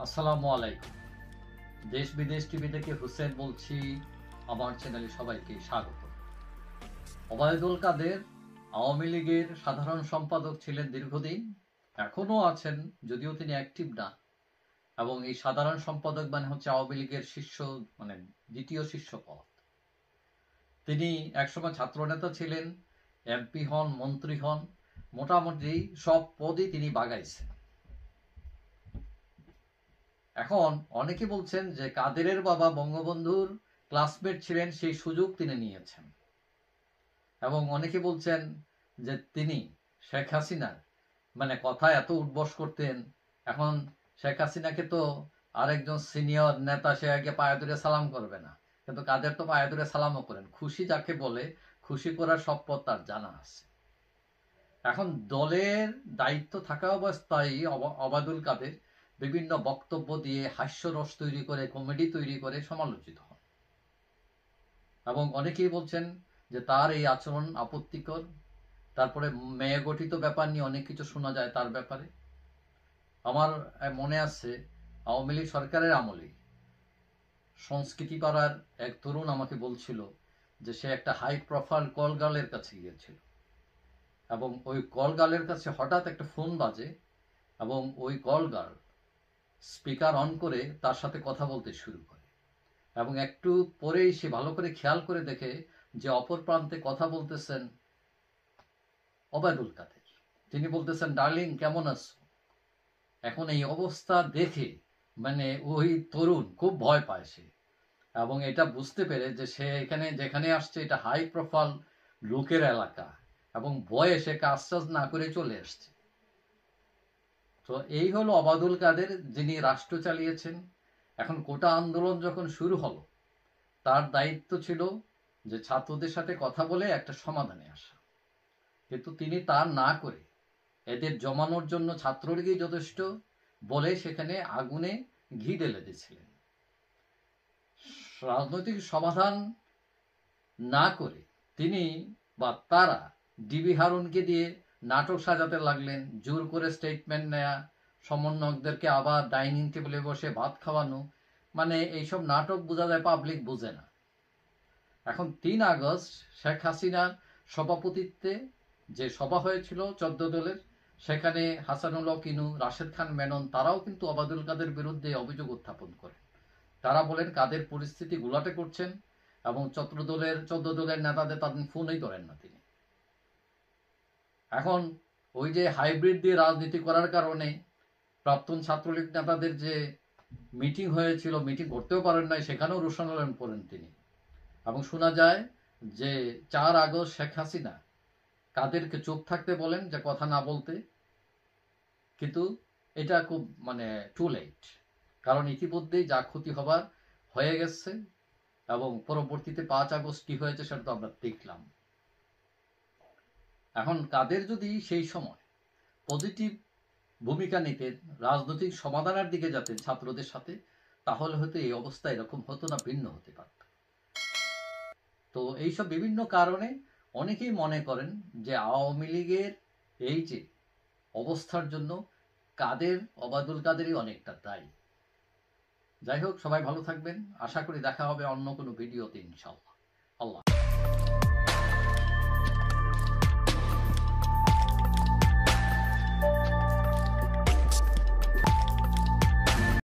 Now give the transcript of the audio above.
আসসালামু আলাইকুম। দেশ বিদেশ টিভি থেকে হুসেন বলছি। আমার চ্যানেলে সবাইকে স্বাগত। ওবায়দুল কাদের আওয়ামী লীগের সাধারণ সম্পাদক ছিলেন দীর্ঘদিন, এখনো আছেন, যদিও তিনি অ্যাক্টিভ না। এবং এই সাধারণ সম্পাদক মানে হচ্ছে আওয়ামী লীগের শীর্ষ, মানে দ্বিতীয় শীর্ষ পদ। তিনি একসময় ছাত্রনেতা ছিলেন, এমপি হন, মন্ত্রী হন, মোটামুটি সব পদই তিনি বাগাইছেন। এখন অনেকে বলছেন যে কাদেরের বাবা বঙ্গবন্ধুর ক্লাসমেট ছিলেন, সেই সুযোগ তিনি নিয়েছেন। এবং অনেকে বলছেন যে তিনি শেখ হাসিনার মানে কথা এত উঠবস করতেন। এখন শেখ হাসিনাকে তো আরেকজন সিনিয়র নেতা, সে আগে পায়ে ধরে সালাম করবে না, কিন্তু কাদের তো পায়ে ধরে সালামও করেন। খুশি যাকে বলে, খুশি করার সব পথ তার জানা আছে। এখন দলের দায়িত্ব থাকা অবস্থায় ওবায়দুল কাদের বিভিন্ন বক্তব্য দিয়ে হাস্যরস তৈরি করে, কমেডি তৈরি করে সমালোচিত হন। এবং অনেকেই বলছেন যে তার এই আচরণ আপত্তিকর। তারপরে মেয়ে গঠিত ব্যাপার নিয়ে অনেক কিছু শোনা যায় তার ব্যাপারে। আমার মনে আছে আওয়ামী লীগ সরকারের আমলে সংস্কৃতি পাড়ার এক তরুণ আমাকে বলছিল যে সে একটা হাই প্রোফাইল কল গার্লের কাছে গিয়েছিল, এবং ওই কল গার্লের কাছে হঠাৎ একটা ফোন বাজে, এবং ওই কল গার্ল স্পিকার অন করে তার সাথে কথা বলতে শুরু করে। এবং একটু পরেই সে ভালো করে খেয়াল করে দেখে যে অপর প্রান্তে কথা বলতেছেন ওবায়দুল কাদের। তিনি বলতেছেন, ডার্লিং কেমন আছো? এখন এই অবস্থা দেখে মানে ওই তরুণ খুব ভয় পায় সে, এবং এটা বুঝতে পেরে যে সে এখানে যেখানে আসছে এটা হাই প্রোফাইল লোকের এলাকা, এবং ভয়ে সে কাজ না করে চলে আসছে। তো এই হলো ওবায়দুল কাদের, যিনি রাষ্ট্র চালিয়েছেন। এখন কোটা আন্দোলন যখন শুরু হলো, তার দায়িত্ব ছিল যে ছাত্রদের সাথে কথা বলে একটা সমাধানে আসা, কিন্তু তিনি তা না করে এদের জমানোর জন্য ছাত্রলীগই যথেষ্ট বলে সেখানে আগুনে ঘি ঢেলে দিয়েছিলেন। রাজনৈতিক সমাধান না করে তিনি বা তারা ডিবি হারুনকে দিয়ে নাটক সাজাতে লাগলেন, জোর করে স্টেটমেন্ট নেয়া, সমন্বয়কদেরকে আবার ডাইনিং টেবিলে বসে ভাত খাওয়ানো। মানে এইসব নাটক বোঝা যায়, পাবলিক বোঝে না। এখন 3 আগস্ট শেখ হাসিনার সভাপতিত্বে যে সভা হয়েছিল 14 দলের, সেখানে হাসানুল হক ইনু, রাশেদ খান মেনন তারাও কিন্তু ওবায়দুল কাদের বিরুদ্ধে অভিযোগ উত্থাপন করেন। তারা বলেন কাদের পরিস্থিতি ঘোলাটে করছেন, এবং 14 দলের নেতাদের তাদের ফোনই করেন না তিনি। এখন ওই যে হাইব্রিড দিয়ে রাজনীতি করার কারণে প্রাক্তন ছাত্রলীগ নেতাদের যে মিটিং হয়েছিল, মিটিং করতেও পারেন নাই, সেখানেও রোষানলেন করেন তিনি। এবং শোনা যায় যে 4 আগস্ট শেখ হাসিনা কাদেরকে চুপ থাকতে বলেন, যে কথা না বলতে, কিন্তু এটা খুব মানে টু লেট, কারণ ইতিমধ্যেই যা ক্ষতি হবার হয়ে গেছে। এবং পরবর্তীতে 5 আগস্ট কি হয়েছে সেটা তো আমরা দেখলাম। এখন কাদের যদি সেই সময় পজিটিভ ভূমিকা নিতেন, রাজনৈতিক সমাধানের দিকে যেতেন ছাত্রদের সাথে, তাহলে হয়তো এই অবস্থা এরকম হতো না, ভিন্ন হতে পারত। তো এইসব বিভিন্ন কারণে অনেকেই মনে করেন যে আওয়ামী লীগের এই যে অবস্থার জন্য ওবায়দুল কাদেরই অনেকটা দায়ী। যাই হোক, সবাই ভালো থাকবেন। আশা করি দেখা হবে অন্য কোনো ভিডিওতে, ইনশাআল্লাহ। আল্লাহ।